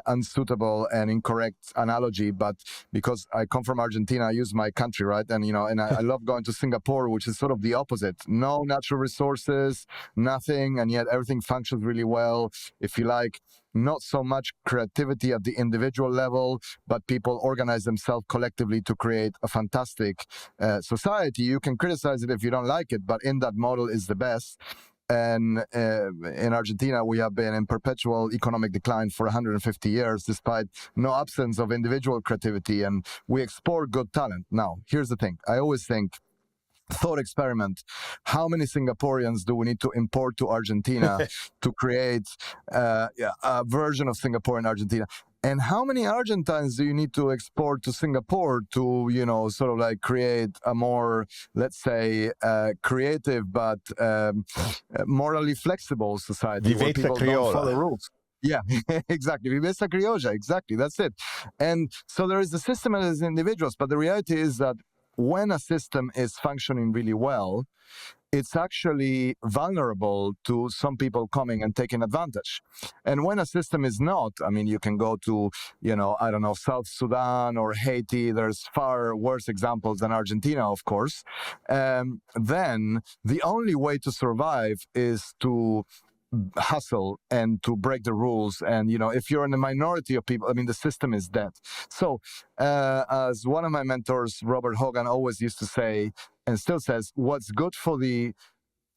unsuitable and incorrect analogy, but because I come from Argentina, I use my country, right? And, and I love going to Singapore, which is sort of the opposite. No natural resources, nothing, and yet everything functions really well. If you like, not so much creativity at the individual level, but people organize themselves collectively to create a fantastic society. You can criticize it if you don't like it, but in that model is the best. And in Argentina, we have been in perpetual economic decline for 150 years, despite no absence of individual creativity, and we export good talent. Now, here's the thing. I always think, thought experiment, how many Singaporeans do we need to import to Argentina to create a version of Singapore in Argentina? And how many Argentines do you need to export to Singapore to, sort of like create a more, let's say, creative but morally flexible society where people don't follow rules? Yeah, exactly. Viveza criolla, exactly. That's it. And so there is the system as individuals, but the reality is that when a system is functioning really well, it's actually vulnerable to some people coming and taking advantage. And when a system is not, I mean, you can go to, I don't know, South Sudan or Haiti. There's far worse examples than Argentina, of course. Then the only way to survive is to hustle and to break the rules. And if you're in a minority of people, I mean, the system is dead. So as one of my mentors, Robert Hogan, always used to say and still says, what's good for the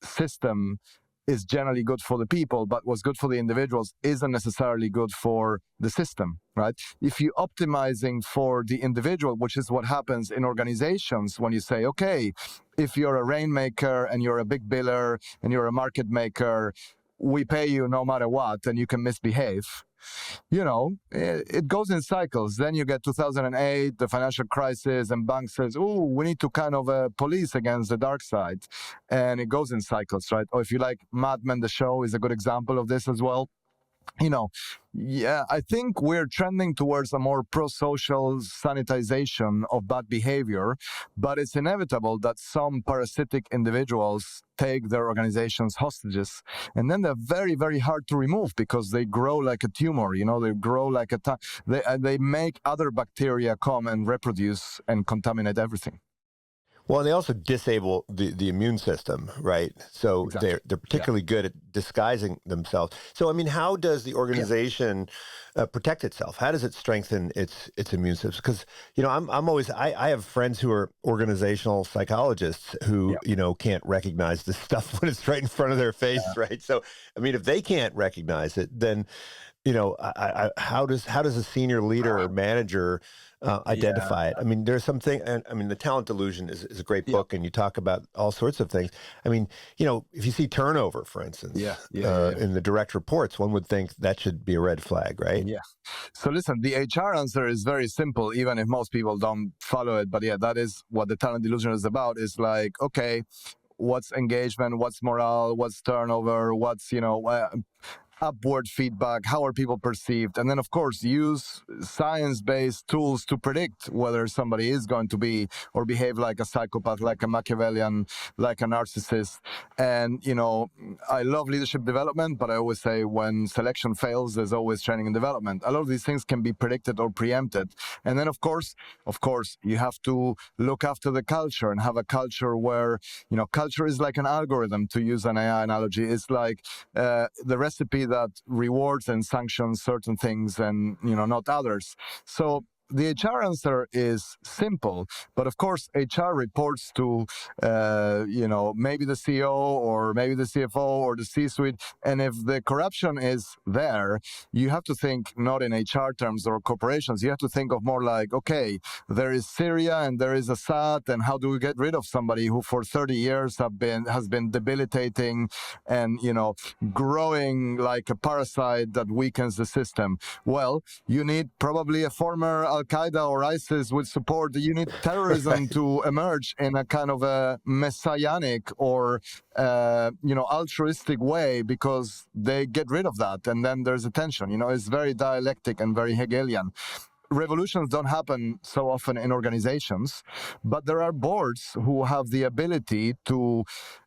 system is generally good for the people, but what's good for the individuals isn't necessarily good for the system, right? If you're optimizing for the individual, which is what happens in organizations when you say, okay, if you're a rainmaker and you're a big biller and you're a market maker, we pay you no matter what, and you can misbehave. It goes in cycles. Then you get 2008, the financial crisis, and banks says, oh, we need to kind of police against the dark side. And it goes in cycles, right? Or if you like, Mad Men, the show is a good example of this as well. I think we're trending towards a more pro-social sanitization of bad behavior, but it's inevitable that some parasitic individuals take their organizations hostages, and then they're very, very hard to remove because they grow like a tumor. They grow like they make other bacteria come and reproduce and contaminate everything. Well, they also disable the immune system, right? So exactly. they're particularly good at disguising themselves. So, I mean, how does the organization protect itself? How does it strengthen its immune system? Because, I have friends who are organizational psychologists who, can't recognize this stuff when it's right in front of their face, right? So, I mean, if they can't recognize it, then, how does a senior leader or manager identify it? I mean, there's something, and I mean, The Talent Delusion is a great book, and you talk about all sorts of things. I mean, if you see turnover, for instance, in the direct reports, one would think that should be a red flag, right? Yeah. So listen, the HR answer is very simple, even if most people don't follow it. But that is what The Talent Delusion is about. Is like, okay, what's engagement? What's morale? What's turnover? What's, upward feedback, how are people perceived, and then of course use science-based tools to predict whether somebody is going to be or behave like a psychopath, like a Machiavellian, like a narcissist. And I love leadership development, but I always say when selection fails, there's always training and development. A lot of these things can be predicted or preempted. And then of course you have to look after the culture and have a culture where culture is like an algorithm, to use an AI analogy. It's like the recipe that rewards and sanctions certain things and not others. So the HR answer is simple, but of course HR reports to maybe the CEO or maybe the CFO or the C-suite, and if the corruption is there, you have to think not in HR terms or corporations. You have to think of more like, okay, there is Syria and there is Assad, and how do we get rid of somebody who for 30 years has been debilitating and growing like a parasite that weakens the system? Well, you need probably a former Al-Qaeda or ISIS with support. You need terrorism to emerge in a kind of a messianic or altruistic way, because they get rid of that, and then there's a tension. It's very dialectic and very Hegelian. Revolutions don't happen so often in organizations, but there are boards who have the ability to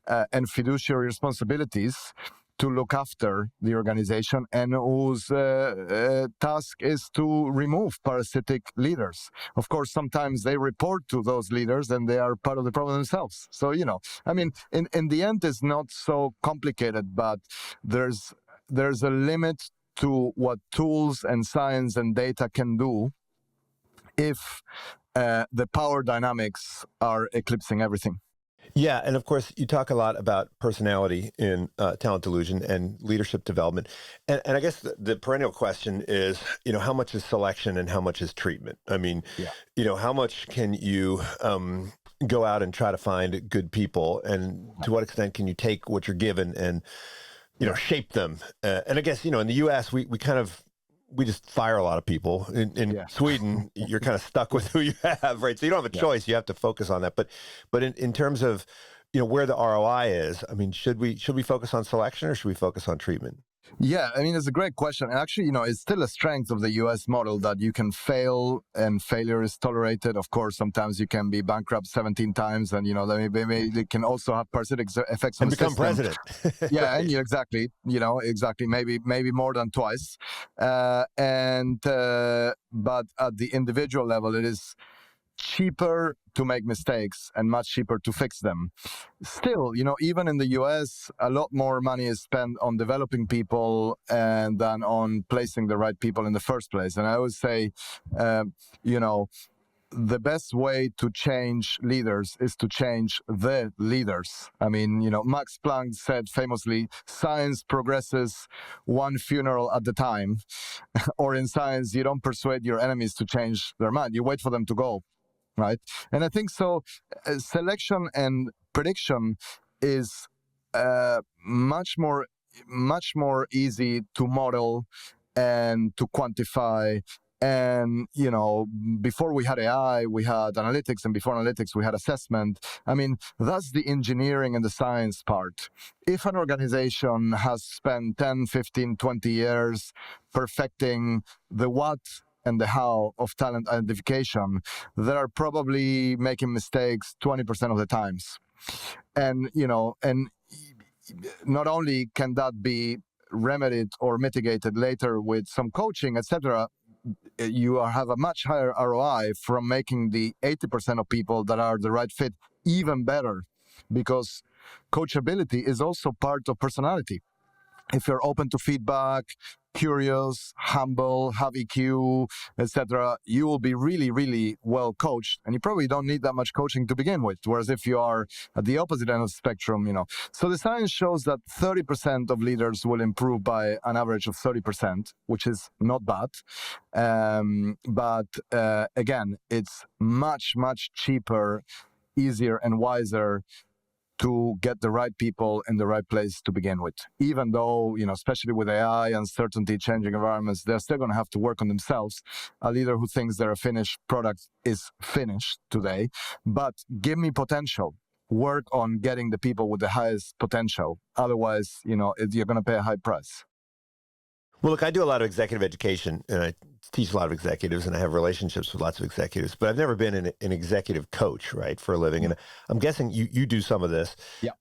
and fiduciary responsibilities to look after the organization, and whose task is to remove parasitic leaders. Of course, sometimes they report to those leaders and they are part of the problem themselves. So, I mean, in the end, it's not so complicated, but there's a limit to what tools and science and data can do if the power dynamics are eclipsing everything. Yeah, and of course, you talk a lot about personality in Talent Delusion and leadership development. And I guess the perennial question is, how much is selection and how much is treatment? I mean, how much can you go out and try to find good people, and to what extent can you take what you're given and, shape them? And I guess, in the U.S., we just fire a lot of people. In Sweden, you're kind of stuck with who you have, right? So you don't have a choice. You have to focus on that. But in terms of, where the ROI is, I mean, should we focus on selection or should we focus on treatment? Yeah, I mean, it's a great question. And actually, it's still a strength of the US model that you can fail and failure is tolerated. Of course, sometimes you can be bankrupt 17 times and, maybe it can also have parasitic effects on And the become system. president. Yeah, Right. and exactly, maybe more than twice. But at the individual level, it is cheaper to make mistakes and much cheaper to fix them. Still, even in the US, a lot more money is spent on developing people and than on placing the right people in the first place. And I would say, you know, the best way to change leaders is to change the leaders. I mean, Max Planck said famously, science progresses one funeral at a time. Or in science, you don't persuade your enemies to change their mind. You wait for them to go. Right. And I think so. Selection and prediction is much more easy to model and to quantify. And, before we had AI, we had analytics, and before analytics, we had assessment. I mean, that's the engineering and the science part. If an organization has spent 10, 15, 20 years perfecting the what and the how of talent identification, they are probably making mistakes 20% of the times. And, and not only can that be remedied or mitigated later with some coaching, etc., you have a much higher ROI from making the 80% of people that are the right fit even better, because coachability is also part of personality. If you're open to feedback, curious, humble, have EQ, etc., you will be really, really well coached, and you probably don't need that much coaching to begin with. Whereas if you are at the opposite end of the spectrum, So the science shows that 30% of leaders will improve by an average of 30%, which is not bad. But again, it's much, much cheaper, easier, and wiser to get the right people in the right place to begin with. Even though, especially with AI, uncertainty, changing environments, they're still going to have to work on themselves. A leader who thinks they're a finished product is finished today, but give me potential. Work on getting the people with the highest potential. Otherwise, you're going to pay a high price. Well, look, I do a lot of executive education, and I teach a lot of executives, and I have relationships with lots of executives, but I've never been an executive coach, right, for a living. And I'm guessing you do some of this. Yeah.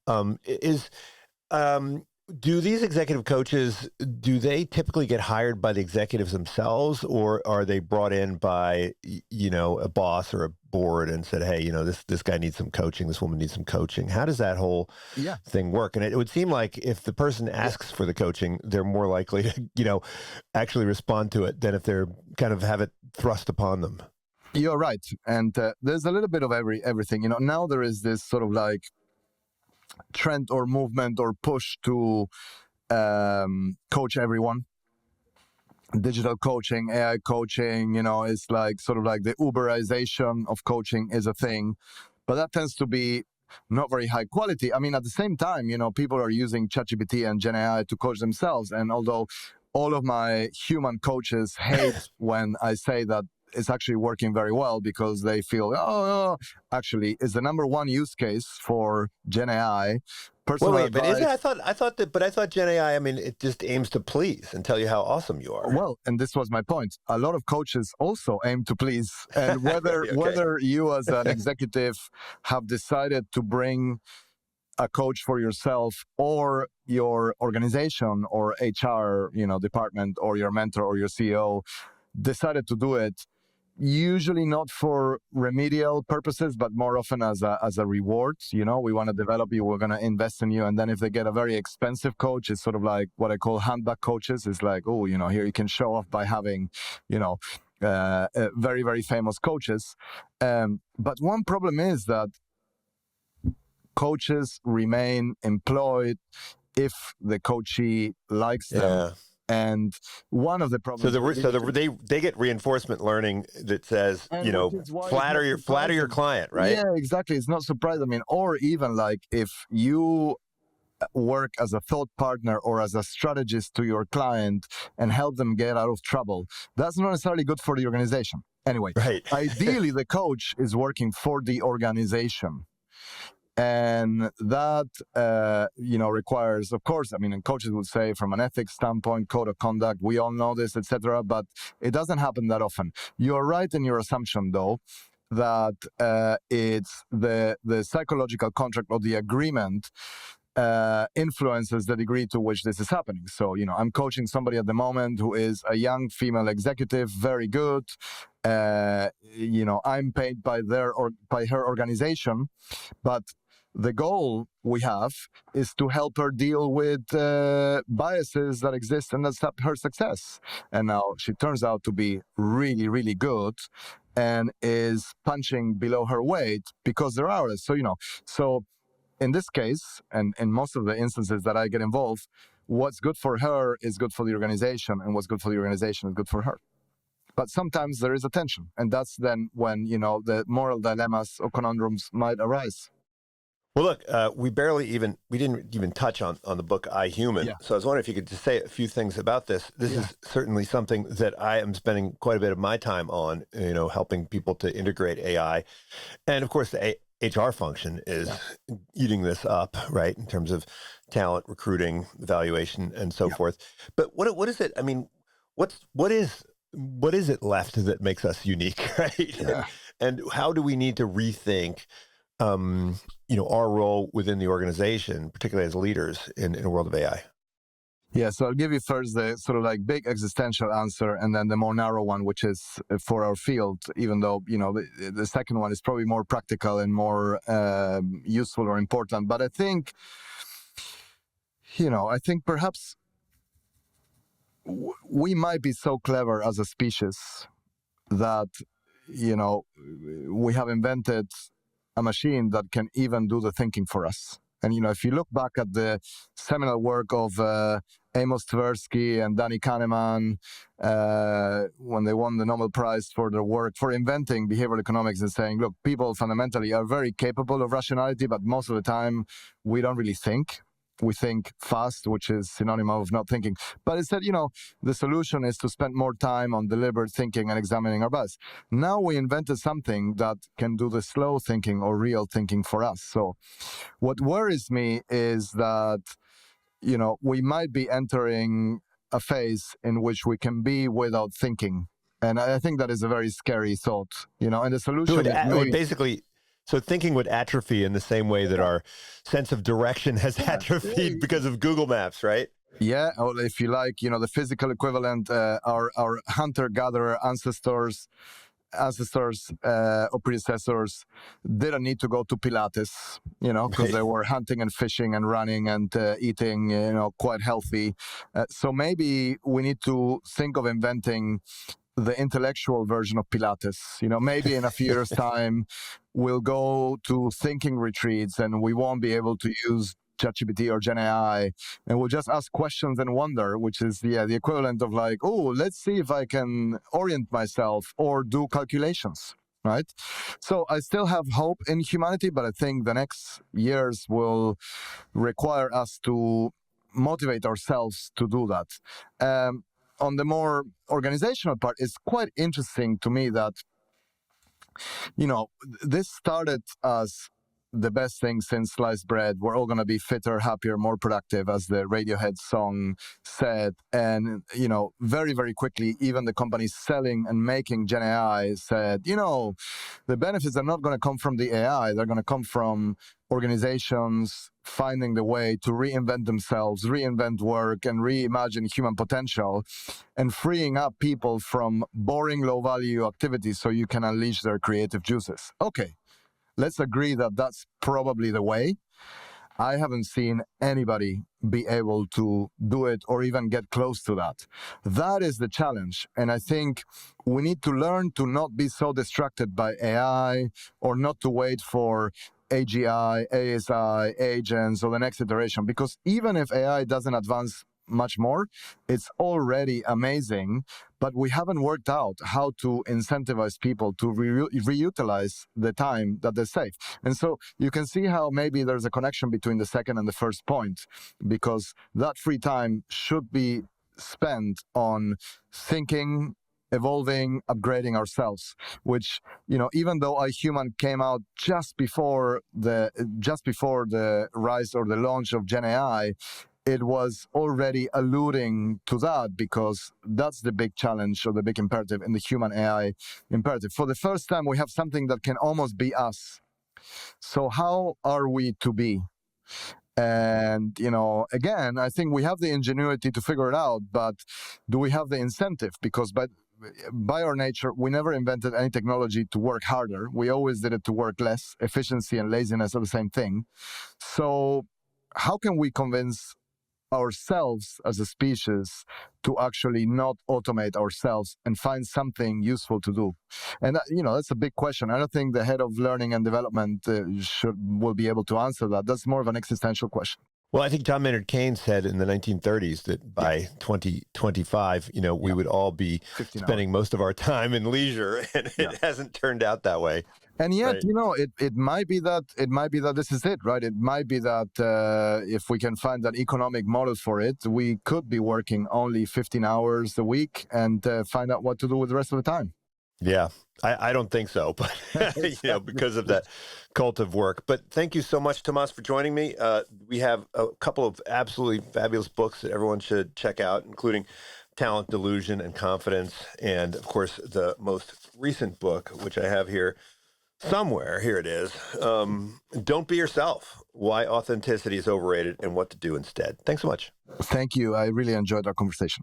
Do these executive coaches, do they typically get hired by the executives themselves, or are they brought in by, a boss or a board and said, hey, this guy needs some coaching, this woman needs some coaching? How does that whole thing work? And it would seem like if the person asks for the coaching, they're more likely to, actually respond to it than if they're kind of have it thrust upon them. You're right. And there's a little bit of everything. Now there is this sort of like trend or movement or push to coach everyone. Digital coaching, AI coaching, it's like sort of like the Uberization of coaching is a thing, but that tends to be not very high quality. I mean, at the same time, people are using ChatGPT and Gen AI to coach themselves. And although all of my human coaches hate when I say that it's actually working very well, because they feel, actually, is the number one use case for Gen AI. Wait, but is it? I thought Gen AI, I mean, it just aims to please and tell you how awesome you are. Well, and this was my point. A lot of coaches also aim to please. And whether Okay. whether you as an executive have decided to bring a coach for yourself or your organization or HR, department, or your mentor or your CEO decided to do it, usually not for remedial purposes, but more often as a reward. We want to develop you, we're going to invest in you. And then if they get a very expensive coach, it's sort of like what I call handbag coaches. It's like, here you can show off by having, very, very famous coaches. But one problem is that coaches remain employed if the coachee likes them. And one of the problems. They get reinforcement learning that says, flatter your client, right? Yeah, exactly. It's not surprising. I mean, or even like if you work as a thought partner or as a strategist to your client and help them get out of trouble, that's not necessarily good for the organization. Anyway, right. Ideally, the coach is working for the organization. And that, requires, of course, and coaches would say from an ethics standpoint, code of conduct, we all know this, etc. But it doesn't happen that often. You're right in your assumption, though, that it's the psychological contract or the agreement influences the degree to which this is happening. So, I'm coaching somebody at the moment who is a young female executive, very good. I'm paid by by her organization, but the goal we have is to help her deal with biases that exist and that stop her success. And now she turns out to be really, really good and is punching below her weight because there are others. So in this case, and in most of the instances that I get involved, what's good for her is good for the organization, and what's good for the organization is good for her. But sometimes there is a tension, and that's then when, the moral dilemmas or conundrums might arise. Well, look, we didn't even touch on the book I, Human. Yeah. So I was wondering if you could just say a few things about this. This is certainly something that I am spending quite a bit of my time on, helping people to integrate AI. And of course, the HR function is eating this up, right, in terms of talent, recruiting, evaluation, and so forth. But what is it? I mean, what is it left that makes us unique, right? Yeah. And how do we need to rethink our role within the organization, particularly as leaders in a world of AI? Yeah, so I'll give you first the sort of like big existential answer, and then the more narrow one, which is for our field, even though, the second one is probably more practical and more useful or important. But I think, perhaps we might be so clever as a species that, we have invented a machine that can even do the thinking for us. And, if you look back at the seminal work of Amos Tversky and Danny Kahneman, when they won the Nobel Prize for their work for inventing behavioral economics and saying, look, people fundamentally are very capable of rationality, but most of the time we don't really think. We think fast, which is synonymous of not thinking. But instead, the solution is to spend more time on deliberate thinking and examining our bias. Now we invented something that can do the slow thinking or real thinking for us. So what worries me is that, we might be entering a phase in which we can be without thinking. And I think that is a very scary thought, and the solution So thinking would atrophy in the same way that our sense of direction has atrophied because of Google Maps, right? Yeah, or if you like, the physical equivalent, our hunter-gatherer ancestors or predecessors didn't need to go to Pilates, because they were hunting and fishing and running and eating, quite healthy. So maybe we need to think of inventing the intellectual version of Pilates. Maybe in a few years' time, we'll go to thinking retreats and we won't be able to use ChatGPT or Gen AI, and we'll just ask questions and wonder, which is the equivalent of like, oh, let's see if I can orient myself or do calculations, right? So I still have hope in humanity, but I think the next years will require us to motivate ourselves to do that. On the more organizational part, it's quite interesting to me that, this started as the best thing since sliced bread. We're all going to be fitter, happier, more productive, as the Radiohead song said. And, very, very quickly, even the companies selling and making Gen AI said, the benefits are not going to come from the AI. They're going to come from organizations finding the way to reinvent themselves, reinvent work, and reimagine human potential, and freeing up people from boring, low-value activities so you can unleash their creative juices. Okay. Let's agree that that's probably the way. I haven't seen anybody be able to do it or even get close to that. That is the challenge. And I think we need to learn to not be so distracted by AI or not to wait for AGI, ASI, agents, or the next iteration. Because even if AI doesn't advance much more, it's already amazing, but we haven't worked out how to incentivize people to reutilize the time that they save. And so you can see how maybe there's a connection between the second and the first point, because that free time should be spent on thinking, evolving, upgrading ourselves, which, even though iHuman came out just before the rise or the launch of Gen AI, it was already alluding to that, because that's the big challenge or the big imperative in the human AI imperative. For the first time, we have something that can almost be us. So how are we to be? And, again, I think we have the ingenuity to figure it out, but do we have the incentive? Because by our nature, we never invented any technology to work harder. We always did it to work less. Efficiency and laziness are the same thing. So how can we convince ourselves as a species to actually not automate ourselves and find something useful to do? And that's a big question. I don't think the head of learning and development will be able to answer that. That's more of an existential question. Well, I think John Maynard Keynes said in the 1930s that by 2025, we would all be spending most of our time in leisure, and it hasn't turned out that way. And yet, it might be that this is it, right? It might be that if we can find an economic model for it, we could be working only 15 hours a week and find out what to do with the rest of the time. Yeah, I don't think so, but because of that cult of work. But thank you so much, Tomas, for joining me. We have a couple of absolutely fabulous books that everyone should check out, including Talent Delusion and Confidence, and of course the most recent book, which I have here somewhere. Here it is. Don't Be Yourself: Why Authenticity Is Overrated and What to Do Instead. Thanks so much. Thank you. I really enjoyed our conversation.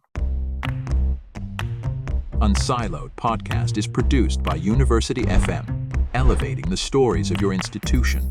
Unsiloed podcast is produced by University FM, elevating the stories of your institution.